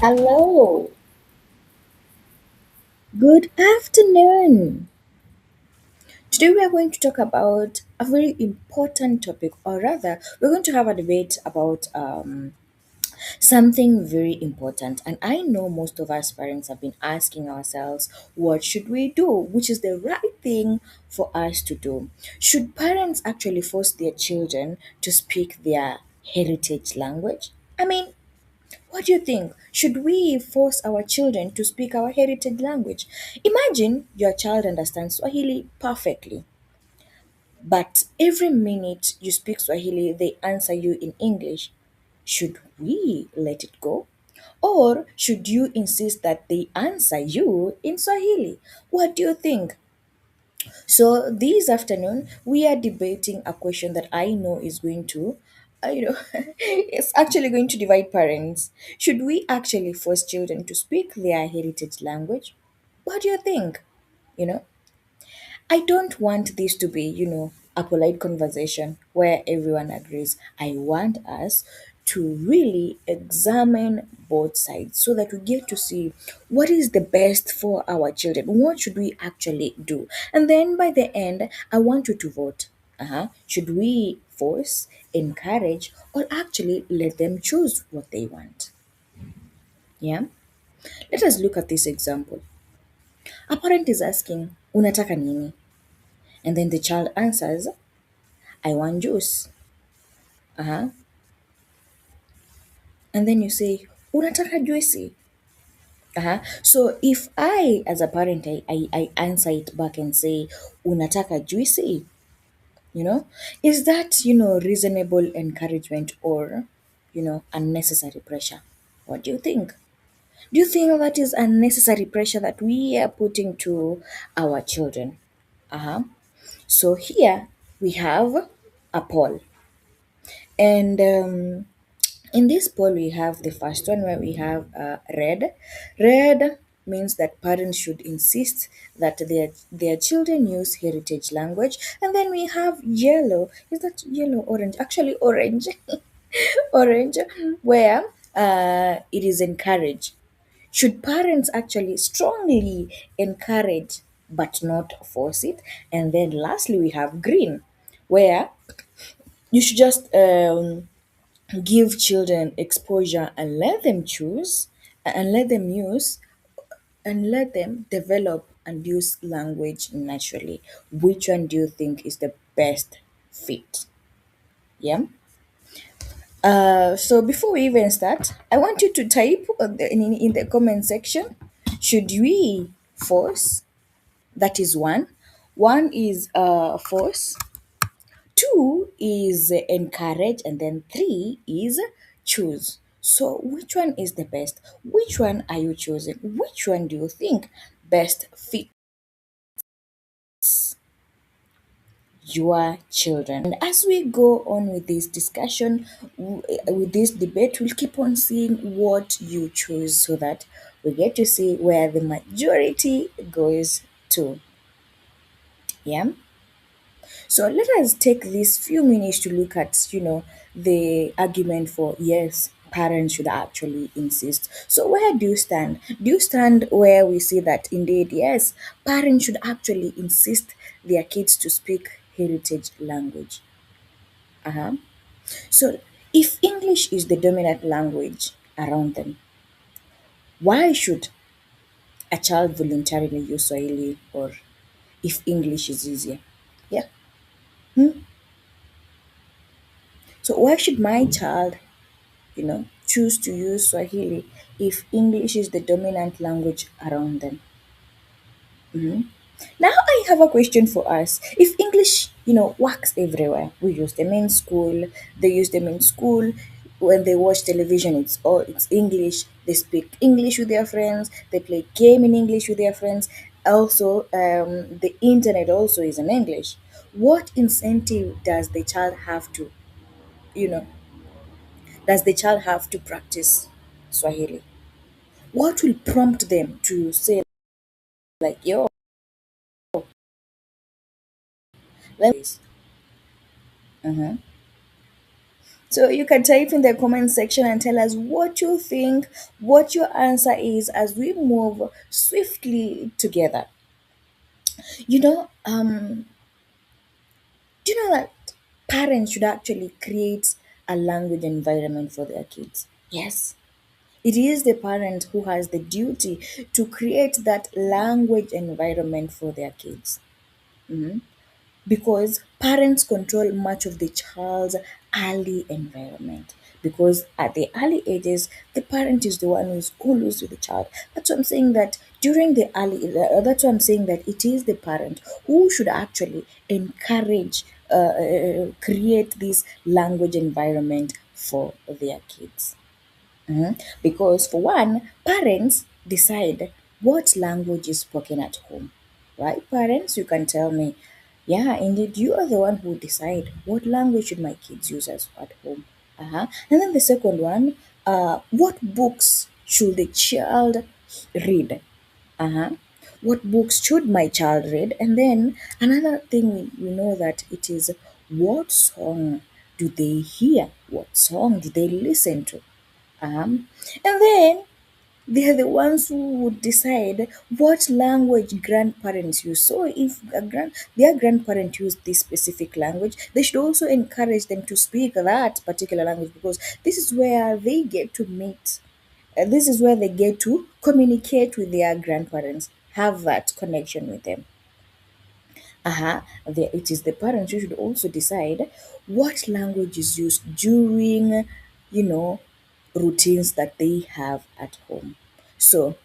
Hello, good afternoon. Today we are going to talk about a very important topic, or rather, we're going to have a debate about something very important. And I know most of us parents have been asking ourselves, what should we do? Which is the right thing for us to do? Should parents actually force their children to speak their heritage language? I mean, what do you think? Should we force our children to speak our heritage language? Imagine your child understands Swahili perfectly, but every minute you speak Swahili, they answer you in English. Should we let it go? Or should you insist that they answer you in Swahili? What do you think? So this afternoon we are debating a question that I know is going to, it's actually going to divide parents. Should we actually force children to speak their heritage language? What do you think? You know, I don't want this to be, a polite conversation where everyone agrees. I want us to really examine both sides so that we get to see what is the best for our children. What should we actually do? And then by the end, I want you to vote. Should we force, encourage, or actually let them choose what they want? Yeah? Let us look at this example. A parent is asking, Unataka nini? And then the child answers, I want juice. Uh-huh. And then you say, Unataka juicy. Uh-huh. So if I, as a parent, I answer it back and say, Unataka juicy, is that, reasonable encouragement or, unnecessary pressure? What do you think? Do you think that is unnecessary pressure that we are putting to our children? Uh-huh. So here we have a poll. And in this poll, we have the first one where we have red. Red means that parents should insist that their children use heritage language. And then we have yellow. Is that yellow, orange? Actually, orange. Orange, where it is encouraged. Should parents actually strongly encourage but not force it? And then lastly, we have green, where you should just give children exposure and let them choose and let them use and let them develop and use language naturally. Which one do you think is the best fit? Yeah. So before we even start, I want you to type in the comment section. Should we force? That is one. One is force. Two is encourage, and then three is choose. So, which one is the best? Which one are you choosing? Which one do you think best fits your children? And as we go on with this discussion, with this debate, we'll keep on seeing what you choose so that we get to see where the majority goes to. Yeah. So let us take these few minutes to look at, the argument for yes, parents should actually insist. So where do you stand? Do you stand where we see that indeed, yes, parents should actually insist their kids to speak heritage language? Uh-huh. So if English is the dominant language around them, why should a child voluntarily use Swahili or if English is easier? Yeah. So why should my child choose to use Swahili if English is the dominant language around them? Now I have a question for us. If English, works everywhere, we use them in school, they use them in school, when they watch television, it's English. They speak English with their friends. They play game in English with their friends. Also, the internet also is in English. What incentive does the child have to, you know, does the child have to practice Swahili? What will prompt them to say like, yo, let's. Uh-huh. So you can type in the comment section and tell us what you think, what your answer is as we move swiftly together. You know, do you know that parents should actually create a language environment for their kids? Yes. It is the parent who has the duty to create that language environment for their kids. Mhm. Because parents control much of the child's early environment. Because at the early ages, the parent is the one who's always with the child. That's what I'm saying that during the early, that's what I'm saying that it is the parent who should actually encourage, create this language environment for their kids. Mhm. Because for one, parents decide what language is spoken at home. Right, parents? You can tell me, yeah, indeed, you are the one who decide what language should my kids use as at home. Uh-huh. And then the second one, what books should the child read? Uh-huh. What books should my child read? And then another thing we know that it is what song do they hear? What song do they listen to? And then they are the ones who would decide what language grandparents use. So if their grandparent used this specific language, they should also encourage them to speak that particular language because this is where they get to meet. This is where they get to communicate with their grandparents, have that connection with them. It is the parents who should also decide what language is used during, you know, routines that they have at home. So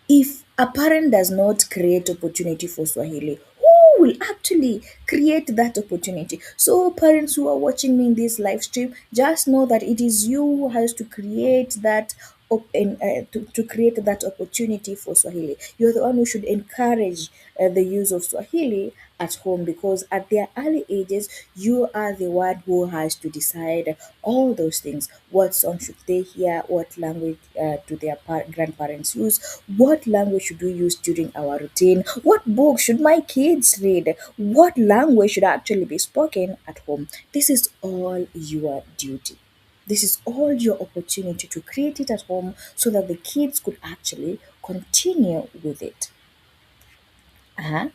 if a parent does not create opportunity for Swahili, who will actually create that opportunity? So, parents who are watching me in this live stream, just know that it is you who has to create that. To create that opportunity for Swahili. You're the one who should encourage the use of Swahili at home because at their early ages, you are the one who has to decide all those things. What song should they hear? What language do their grandparents use? What language should we use during our routine? What book should my kids read? What language should actually be spoken at home? This is all your duty. This is all your opportunity to create it at home so that the kids could actually continue with it. Uh-huh.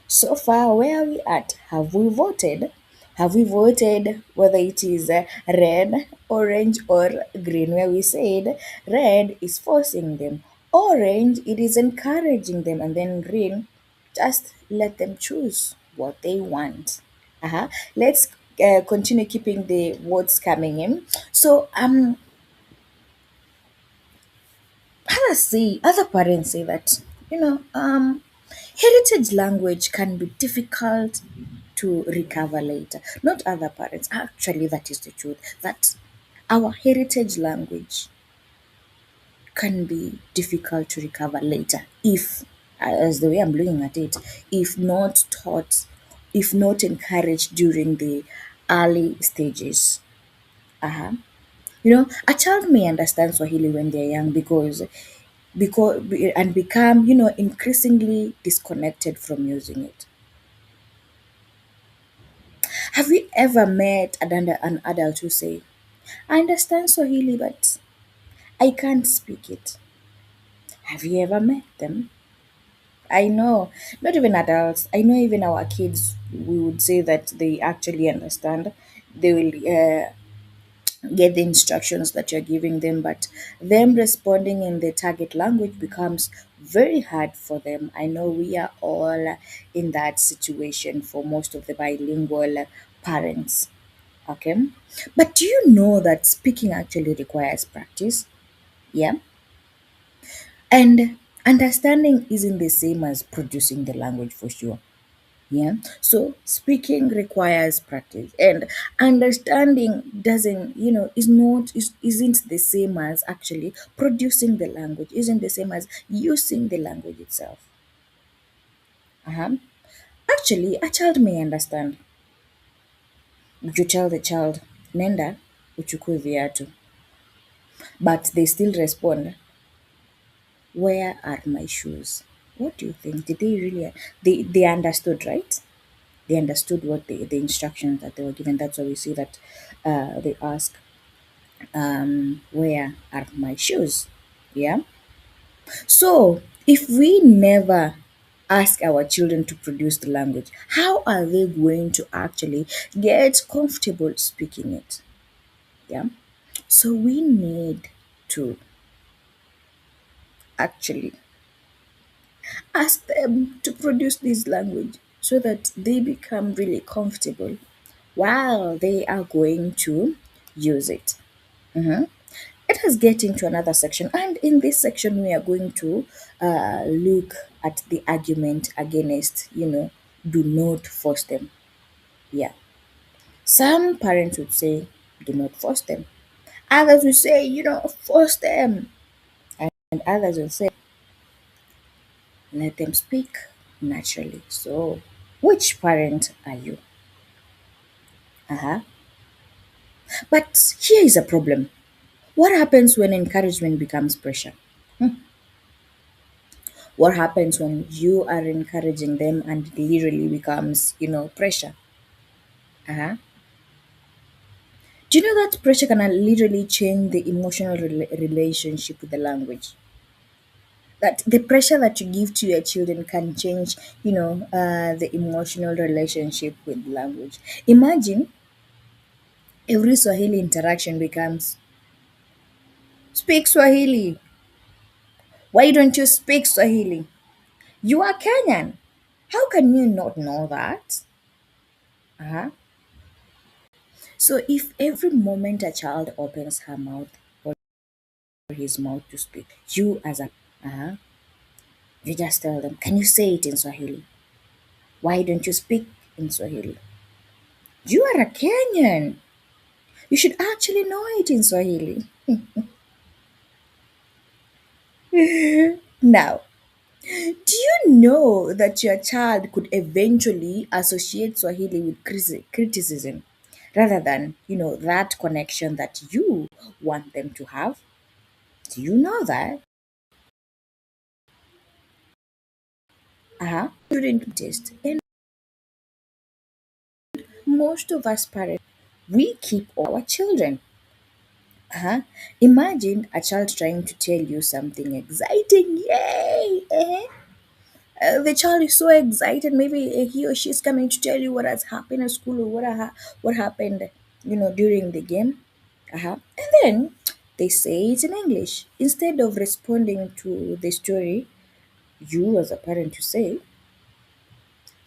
So far, where are we at? Have we voted? Have we voted whether it is red, orange, or green? Where we said red is forcing them, orange it is encouraging them, and then green, just let them choose what they want. Let's continue keeping the votes coming in. So other parents say that heritage language can be difficult to recover later. Not other parents, actually, that is the truth. That our heritage language can be difficult to recover later if, as the way I'm looking at it, if not taught, if not encouraged during the early stages. Uh-huh. A child may understand Swahili when they're young because and become increasingly disconnected from using it. Have you ever met an adult who say, I understand Swahili but I can't speak it? Have you ever met them? I know, not even adults, I know even our kids, we would say that they actually understand. They will get the instructions that you're giving them, but them responding in the target language becomes very hard for them. I know we are all in that situation for most of the bilingual parents. Okay, but do you know that speaking actually requires practice? Yeah, and understanding isn't the same as producing the language for sure. Yeah. So speaking requires practice, and understanding doesn't, is not is isn't the same as actually producing the language, isn't the same as using the language itself. Uh-huh. Actually, a child may understand. You tell the child, Nenda, uchukue viatu, but they still respond, where are my shoes? What do you think? Did they really, they understood, right? They understood what the instructions that they were given. That's why we see that they ask, where are my shoes? Yeah. So if we never ask our children to produce the language, how are they going to actually get comfortable speaking it? Yeah. So we need to actually ask them to produce this language so that they become really comfortable while they are going to use it. Let us get into another section, and in this section, we are going to look at the argument against, do not force them. Yeah, some parents would say, do not force them. Others will say, force them. And others will say, let them speak naturally. So, which parent are you? Uh-huh. But here is a problem. What happens when encouragement becomes pressure? What happens when you are encouraging them and it literally becomes, pressure? Uh-huh. Do you know that pressure can literally change the emotional relationship with the language? That the pressure that you give to your children can change, the emotional relationship with language. Imagine every Swahili interaction becomes, speak Swahili. Why don't you speak Swahili? You are Kenyan. How can you not know that? Uh-huh. So if every moment a child opens her mouth or his mouth to speak, you as a you just tell them, can you say it in Swahili? Why don't you speak in Swahili? You are a Kenyan. You should actually know it in Swahili. Now, do you know that your child could eventually associate Swahili with criticism rather than, that connection that you want them to have? Do you know that? Shouldn't test. And most of us parents, we keep our children. Imagine a child trying to tell you something exciting. Yay! The child is so excited. Maybe he or she is coming to tell you what has happened at school or what happened, during the game. And then they say it in English instead of responding to the story. You, as a parent, to say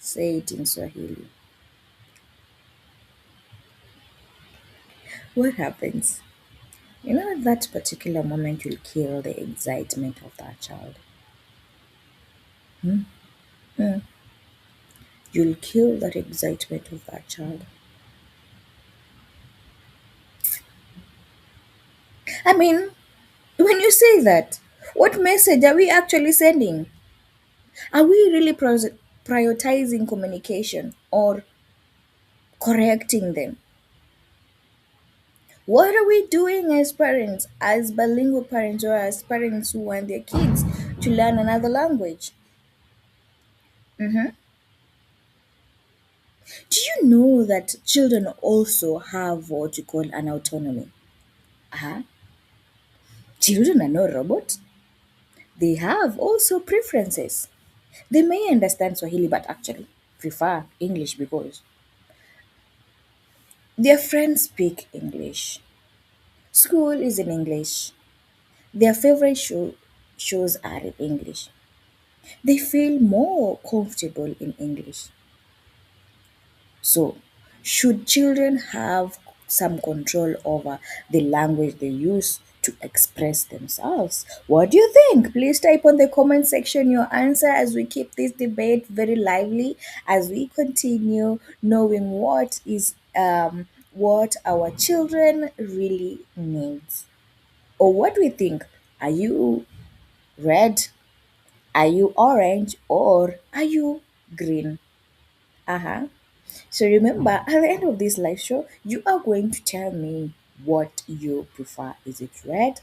it in Swahili. What happens? At that particular moment, you'll kill the excitement of that child. You'll kill that excitement of that child. I mean, when you say that, what message are we actually sending? Are we really prioritizing communication or correcting them? What are we doing as parents, as bilingual parents, or as parents who want their kids to learn another language? Do you know that children also have what you call an autonomy? Uh-huh. Children are no robots. They have also preferences. They may understand Swahili but actually prefer English because their friends speak English. School is in English. Their favorite shows are in English. They feel more comfortable in English. So, should children have some control over the language they use? to express themselves. What do you think? Please type on the comment section your answer as we keep this debate very lively, as we continue knowing what our children really needs, or what we think. Are you red? Are you orange? Or are you green? Uh-huh. So remember, at the end of this live show, you are going to tell me what you prefer. Is it red,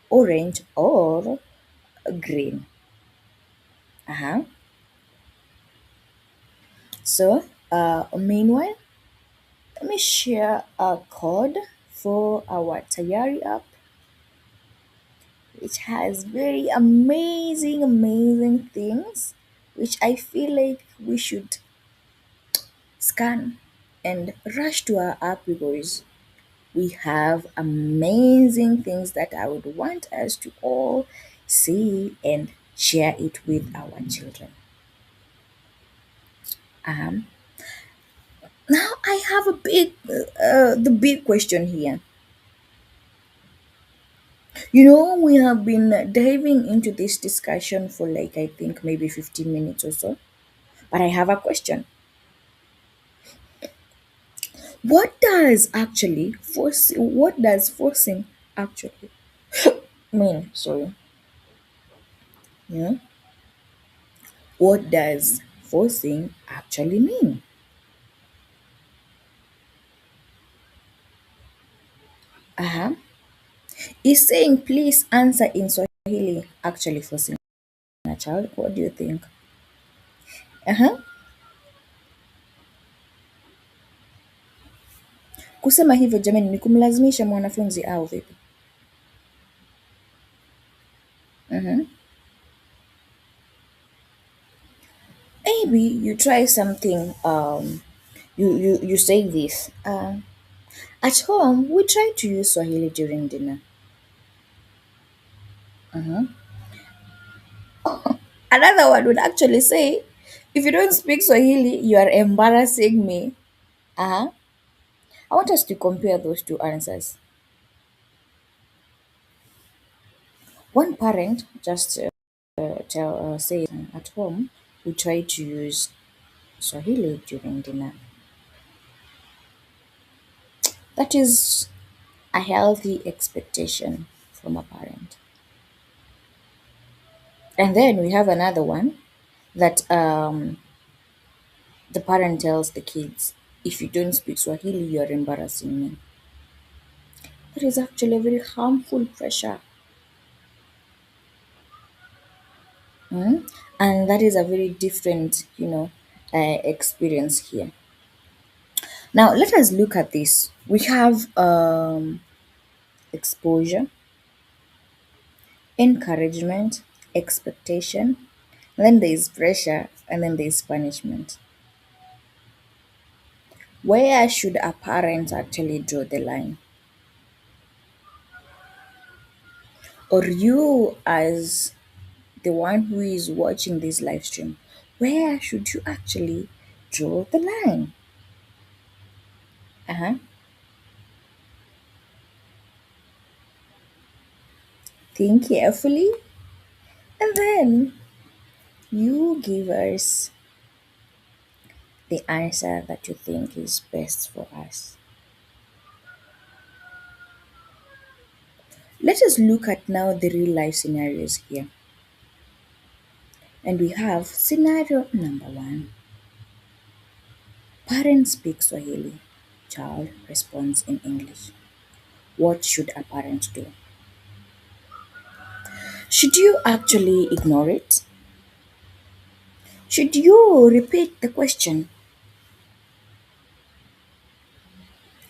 orange, or green? Uh-huh. So, meanwhile, let me share a code for our Tayari app, which has very amazing things, which I feel like we should scan and rush to our app because we have amazing things that I would want us to all see and share it with our children. Um, Now I have the big question here. We have been diving into this discussion for like I think maybe 15 minutes or so. But I have a question. What does forcing actually mean? Sorry. Yeah. What does forcing actually mean? Uh-huh. Is saying please answer in Swahili actually forcing a child? What do you think? Uh-huh. Kusema hivyo jamani ni kumlazimisha mwanafunzi au vipi? Uh-huh. Maybe you try something. You say this. At home, we try to use Swahili during dinner. Uh-huh. Another one would actually say, if you don't speak Swahili, you are embarrassing me. Uh-huh. I want us to compare those two answers. One parent just say at home, we try to use Swahili during dinner. That is a healthy expectation from a parent. And then we have another one that the parent tells the kids, if you don't speak Swahili, you are embarrassing me. That is actually a very harmful pressure. Mm? And that is a very different, experience here. Now, let us look at this. We have exposure, encouragement, expectation, and then there is pressure, and then there is punishment. Where should a parent actually draw the line? Or you, as the one who is watching this live stream, where should you actually draw the line? Uh-huh. Think carefully, and then you give us the answer that you think is best for us. Let us look at now the real life scenarios here. And we have scenario number one. Parent speaks Swahili. Child responds in English. What should a parent do? Should you actually ignore it? Should you repeat the question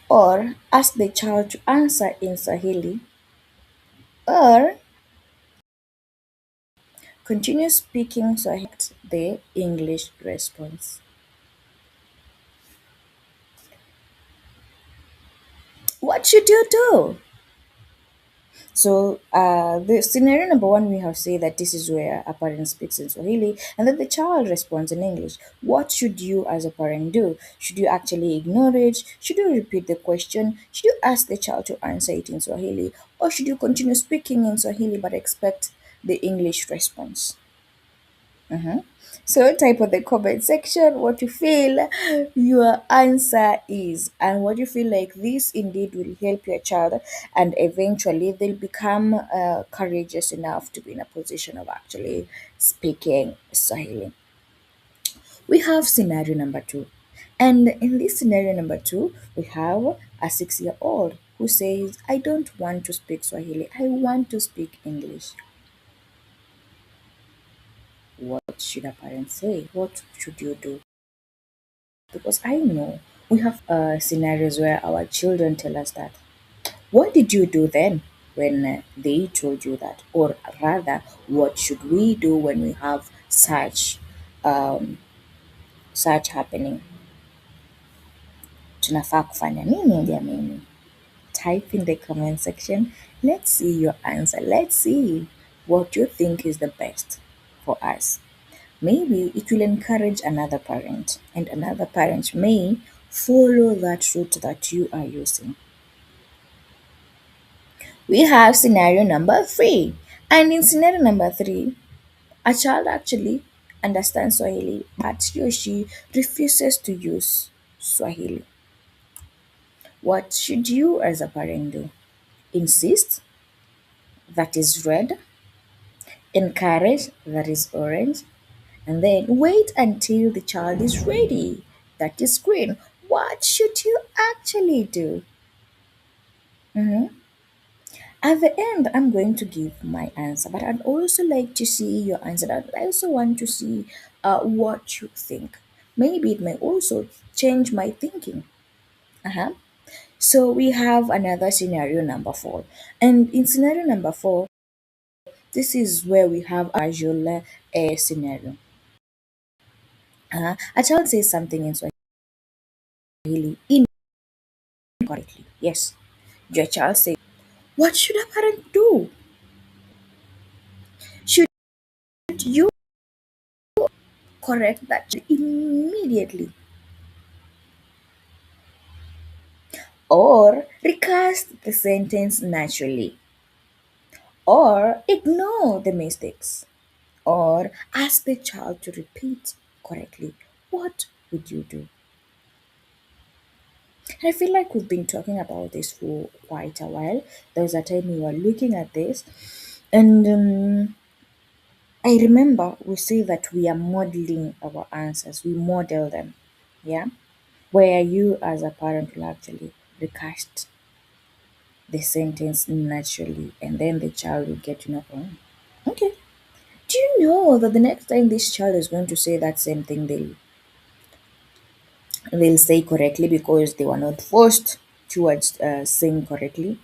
or ask the child to answer in Swahili or continue speaking Swahili the English response? What should you do? So the scenario number one, we have said that this is where a parent speaks in Swahili and then the child responds in English. What should you as a parent do? Should you actually ignore it? Should you repeat the question? Should you ask the child to answer it in Swahili? Or should you continue speaking in Swahili but expect the English response? So type on the comment section what you feel your answer is and what you feel like this indeed will help your child and eventually they'll become courageous enough to be in a position of actually speaking Swahili. We have scenario number two. And in this scenario number two, we have a 6-year old who says, I don't want to speak Swahili, I want to speak English. What should a parent say? What should you do? Because I know we have scenarios where our children tell us that. What did you do then when they told you that? Or rather, what should we do when we have um, such happening? Tunafaa kufanya nini jamani? Type in the comment section. Let's see your answer. Let's see what you think is the best for us. Maybe it will encourage another parent, and another parent may follow that route that you are using. We have scenario number three. And in scenario number three, a child actually understands Swahili, but he or she refuses to use Swahili. What should you as a parent do? Insist, that is red, encourage, that is orange, and then wait until the child is ready, that is green. What should you actually do? Mhm. At the end, I'm going to give my answer, but I'd also like to see your answer. I also want to see what you think. Maybe it may also change my thinking. Uh-huh. So we have another scenario number four. And in scenario number four, this is where we have a usual scenario. A child says something in Swahili incorrectly. Yes. Your child says, what should a parent do? Should you correct that immediately? Or recast the sentence naturally, or ignore the mistakes, or ask the child to repeat correctly. What would you do? And I feel like we've been talking about this for quite a while. There was a time we were looking at this, and I remember we say that we are modeling our answers, we model them, yeah, where you as a parent will actually recast the sentence naturally, and then the child will get to know, oh, okay. Do you know that the next time this child is going to say that same thing, they'll say correctly because they were not forced towards saying correctly.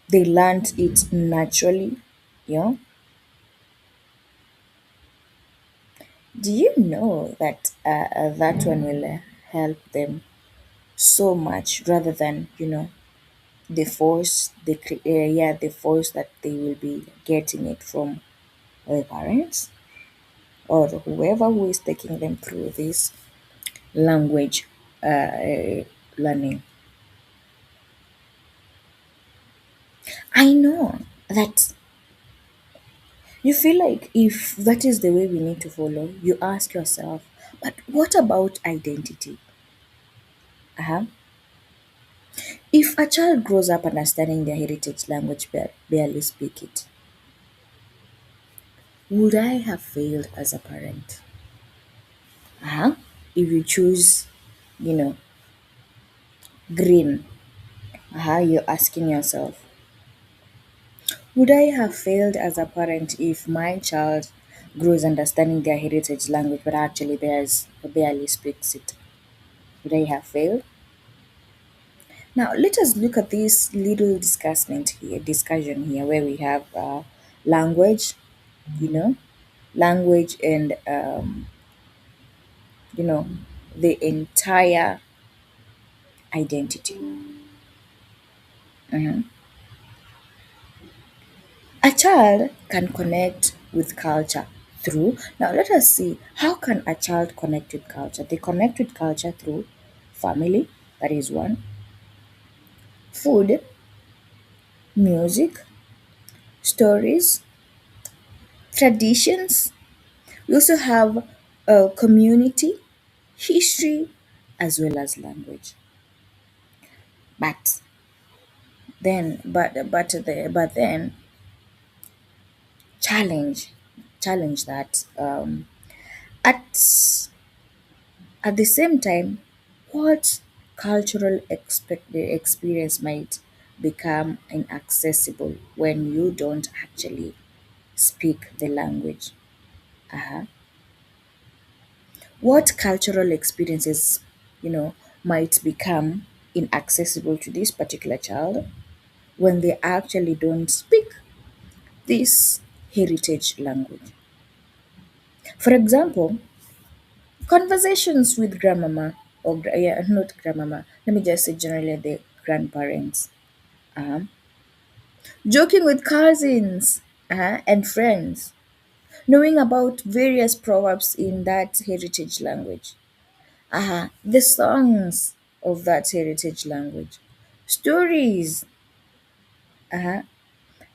They learned it naturally. Yeah. Do you know that that one will help them so much rather than the force the force that they will be getting it from their parents or whoever who is taking them through this language learning. I know that you feel like if that is the way we need to follow, you ask yourself, but what about identity? Uh-huh. If a child grows up understanding their heritage language but barely speak it, would I have failed as a parent? Uh-huh. If you choose, you know, green, you're asking yourself, would I have failed as a parent if my child grows understanding their heritage language but actually barely speaks it? Would I have failed? Now let us look at this little discussion here where we have language, you know, language and you know the entire identity. Mhm. child can connect with culture through, now let us see, how can a child connect with culture? They connect with culture through family, that is one, food, music, stories, traditions. We also have community, history, as well as language. But then challenge challenge that at at the same time, what cultural experience might become inaccessible when you don't actually speak the language? Uh-huh. What cultural experiences, you know, might become inaccessible to this particular child when they actually don't speak this heritage language? For example, conversations with grandmama yeah, not grandmama. Let me just say generally the grandparents. Um, Joking with cousins and friends, knowing about various proverbs in that heritage language. The songs of that heritage language, stories, uh,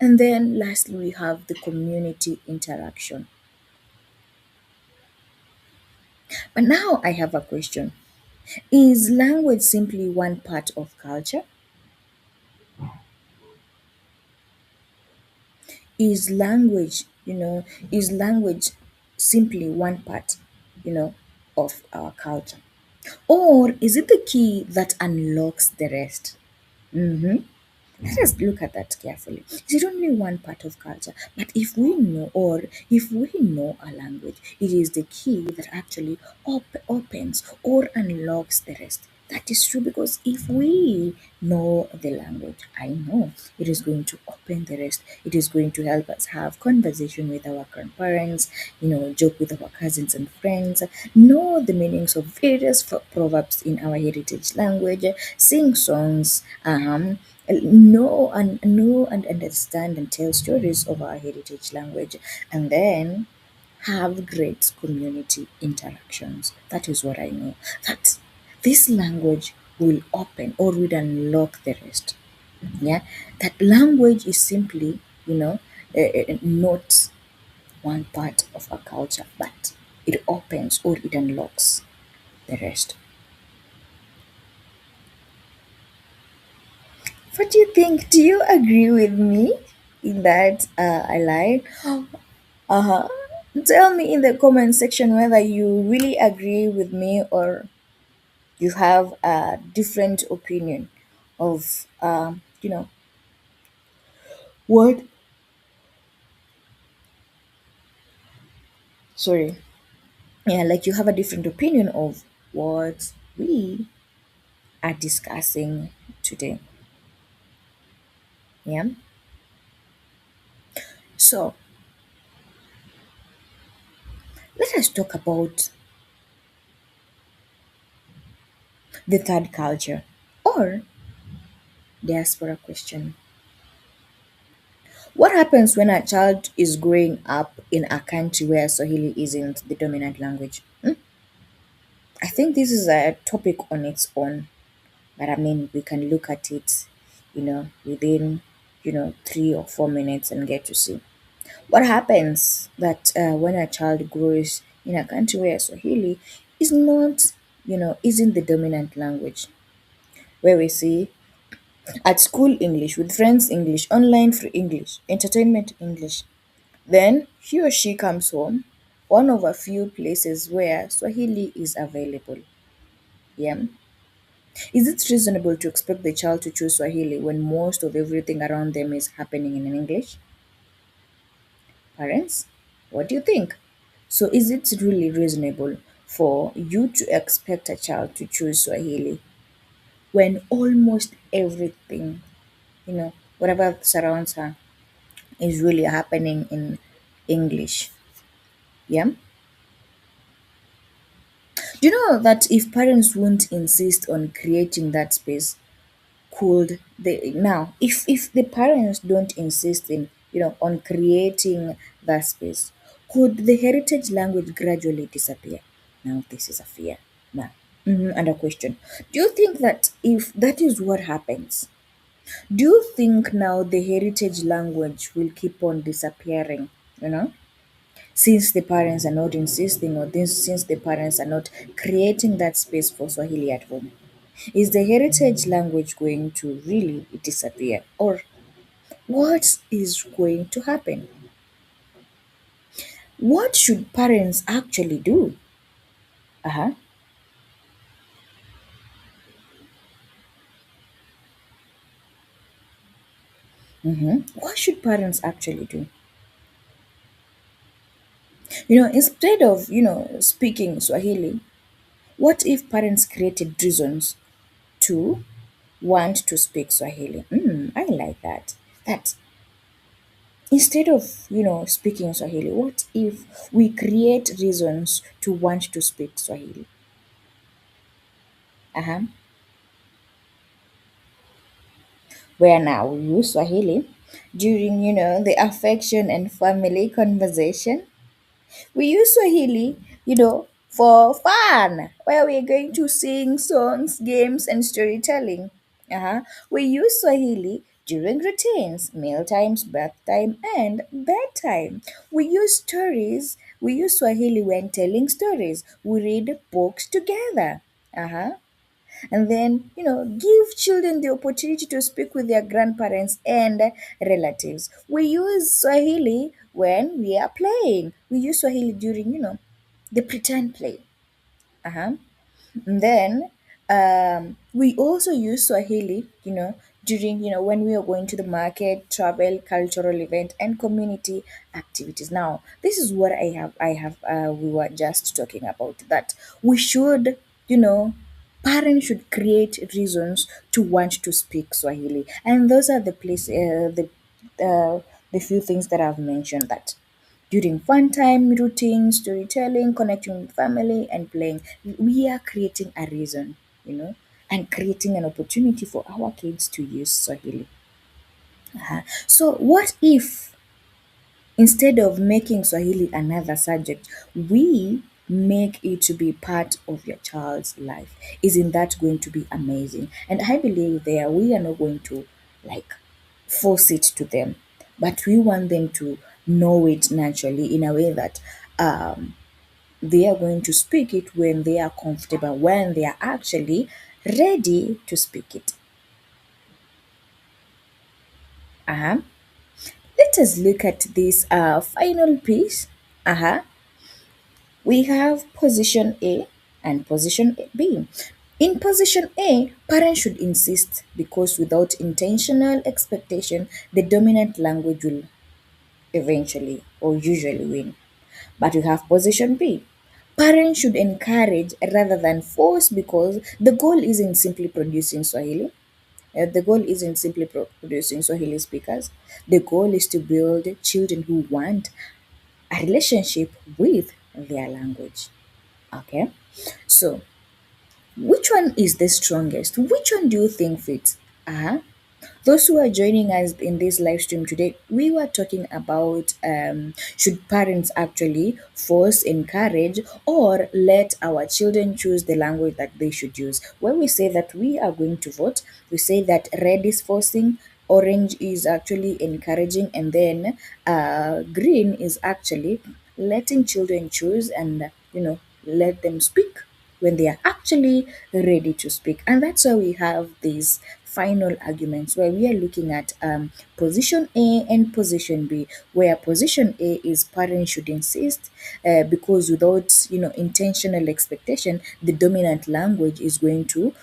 and then lastly we have the community interaction. But now I have a question: is language simply one part of culture? Is language, is language simply one part, of our culture? Or is it the key that unlocks the rest? Hmm. Let us look at that carefully. Is it only one part of culture? But if we know a language, it is the key that actually opens or unlocks the rest. That is true because if we know the language, I know it is going to open the rest. It is going to help us have conversation with our grandparents, joke with our cousins and friends, know the meanings of various proverbs in our heritage language, sing songs, know and understand and tell stories of our heritage language, and then have great community interactions. That is what I know. That this language will open or will unlock the rest. Yeah, that language is simply, not one part of a culture, but it opens or it unlocks the rest. What do you think? Do you agree with me in that I lied? Uh-huh. Tell me in the comment section whether you really agree with me or you have a different opinion of what, sorry, yeah, like you have a different opinion of what we are discussing today. Yeah. So let us talk about the third culture or diaspora question. What happens when a child is growing up in a country where Swahili isn't the dominant language? I think this is a topic on its own, but I mean, we can look at it, within, 3 or 4 minutes and get to see. What happens that when a child grows in a country where Swahili is not, isn't the dominant language, where we see at school English, with friends English, online free English, entertainment English. Then he or she comes home, one of a few places where Swahili is available. Yeah. Is it reasonable to expect the child to choose Swahili when most of everything around them is happening in English? Parents, what do you think? So, is it really reasonable for you to expect a child to choose Swahili when almost everything, whatever surrounds her, is really happening in English? Yeah. Do you know that if parents won't insist on creating that space, could they now if the parents don't insist in on creating that space. Could the heritage language gradually disappear? Now, this is a fear. Now, and a question. Do you think that if that is what happens, do you think now the heritage language will keep on disappearing? You know, since the parents are not insisting, or since the parents are not creating that space for Swahili at home, is the heritage language going to really disappear, or what is going to happen? What should parents actually do? Uh huh. What should parents actually do? Instead of speaking Swahili, what if parents created reasons to want to speak Swahili? I like that. That instead of speaking Swahili, what if we create reasons to want to speak Swahili? Uh-huh. Where now we use Swahili during the affection and family conversation. We use Swahili, for fun, where we're going to sing songs, games, and storytelling. We use Swahili during routines, meal times, bath time, and bedtime. We use stories. We use Swahili when telling stories. We read books together. Uh-huh. And then give children the opportunity to speak with their grandparents and relatives. We use Swahili when we are playing. We use Swahili during the pretend play. Uh-huh. And then we also use Swahili, during when we are going to the market, travel, cultural event, and community activities. Now, this is what I have. We were just talking about that we should, parents should create reasons to want to speak Swahili, and those are the few things that I've mentioned that during fun time, routine, storytelling, connecting with family, and playing, we are creating a reason, and creating an opportunity for our kids to use Swahili. So, what if instead of making Swahili another subject, we make it to be part of your child's life? Isn't that going to be amazing? And I believe there we are not going to like force it to them, but we want them to know it naturally in a way that um, they are going to speak it when they are comfortable, when they are actually ready to speak it. Uh-huh. Let us look at this final piece. Uh-huh. We have position A and position B. In position A, parents should insist because without intentional expectation, the dominant language will eventually or usually win. But we have position B. Parents should encourage rather than force because the goal isn't simply producing Swahili. The goal isn't simply producing Swahili speakers. The goal is to build children who want a relationship with their language. Okay? So, which one is the strongest? Which one do you think fits? Those who are joining us in this live stream today, we were talking about should parents actually force, encourage, or let our children choose the language that they should use. When we say that we are going to vote, we say that red is forcing, orange is actually encouraging, and then green is actually letting children choose and let them speak when they are actually ready to speak. And that's why we have these final arguments where we are looking at position A and position B, where position A is parents should insist because without intentional expectation, the dominant language is going to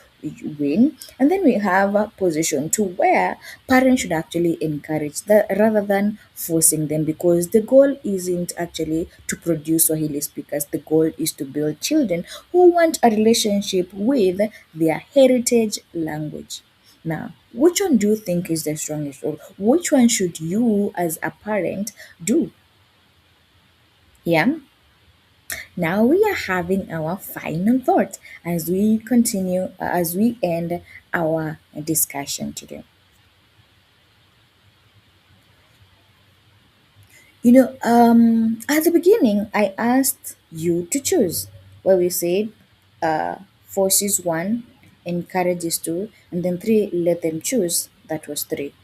win. And then we have a position two where parents should actually encourage that rather than forcing them, because the goal isn't actually to produce Swahili speakers. The goal is to build children who want a relationship with their heritage language. Now, which one do you think is the strongest, or which one should you as a parent do? Yeah. Now we are having our final thought as we continue, as we end our discussion today. At the beginning, I asked you to choose, where we said forces one, encourages two, and then three, let them choose. That was three.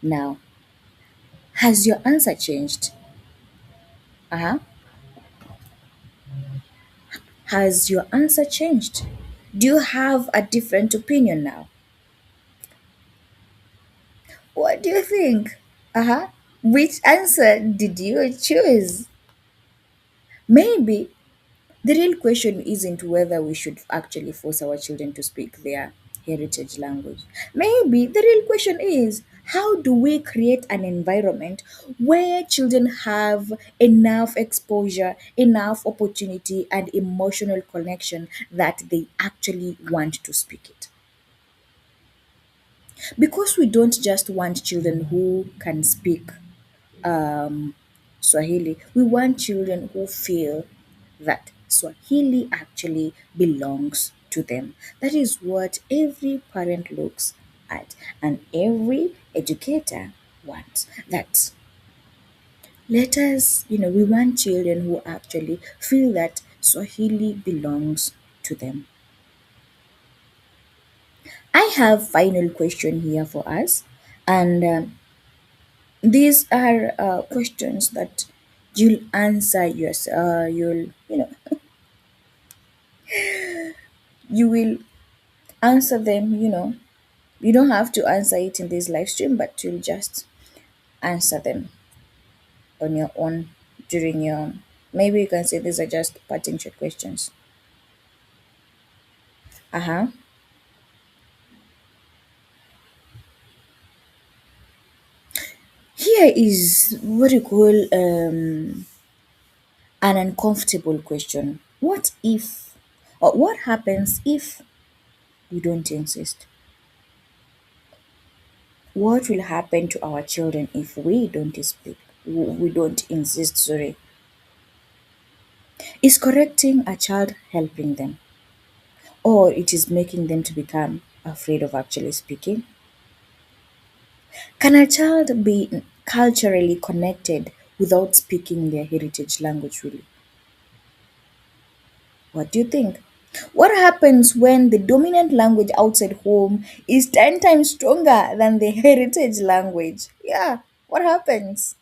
Now, has your answer changed? Uh huh. Has your answer changed? Do you have a different opinion now? What do you think? Uh huh. Which answer did you choose? Maybe the real question isn't whether we should actually force our children to speak their heritage language. Maybe the real question is, how do we create an environment where children have enough exposure, enough opportunity, and emotional connection that they actually want to speak it? Because we don't just want children who can speak um, Swahili. We want children who feel that Swahili actually belongs to them. That is what every parent looks at and every educator wants. That let us, we want children who actually feel that Swahili belongs to them. I have final question here for us, and these are questions that you'll answer yourself. You will answer them. You don't have to answer it in this live stream, but you'll just answer them on your own during your. Maybe you can say these are just parting short questions. Uh huh. Here is what you call an uncomfortable question. What if, or what happens if we don't insist? What will happen to our children if we don't speak? We don't insist, sorry. Is correcting a child helping them? Or it is making them to become afraid of actually speaking? Can a child be culturally connected without speaking their heritage language really? What do you think? What happens when the dominant language outside home is 10 times stronger than the heritage language? Yeah, what happens?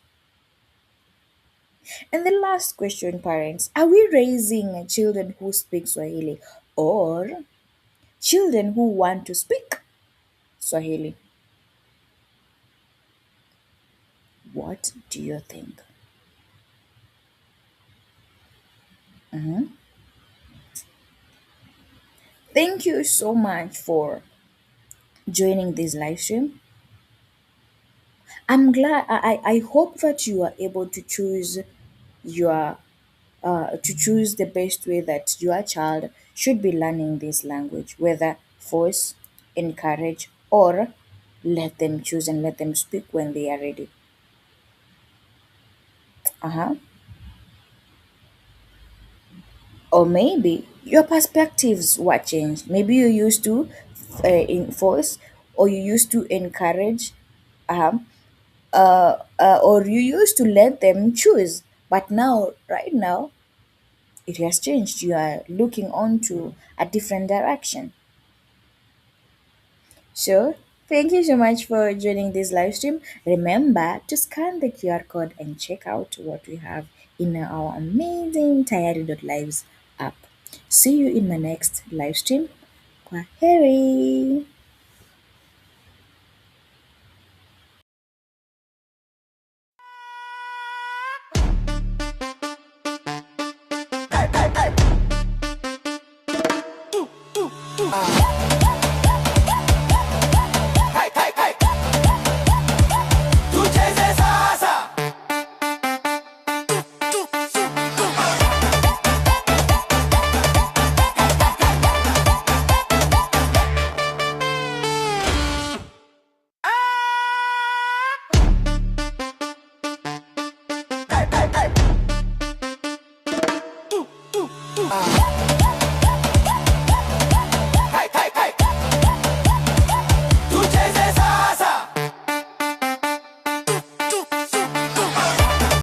And the last question, parents, are we raising children who speak Swahili or children who want to speak Swahili? What do you think? Mhm. Thank you so much for joining this live stream. I'm glad, I hope that you are able to choose your to choose the best way that your child should be learning this language, whether force, encourage, or let them choose and let them speak when they are ready. Uh-huh. Or maybe your perspectives were changed. Maybe you used to enforce, or you used to encourage, um, or you used to let them choose. But now, right now, it has changed. You are looking on to a different direction. So, thank you so much for joining this live stream. Remember to scan the QR code and check out what we have in our amazing Tayari.lives app. See you in my next live stream. Kwaheri!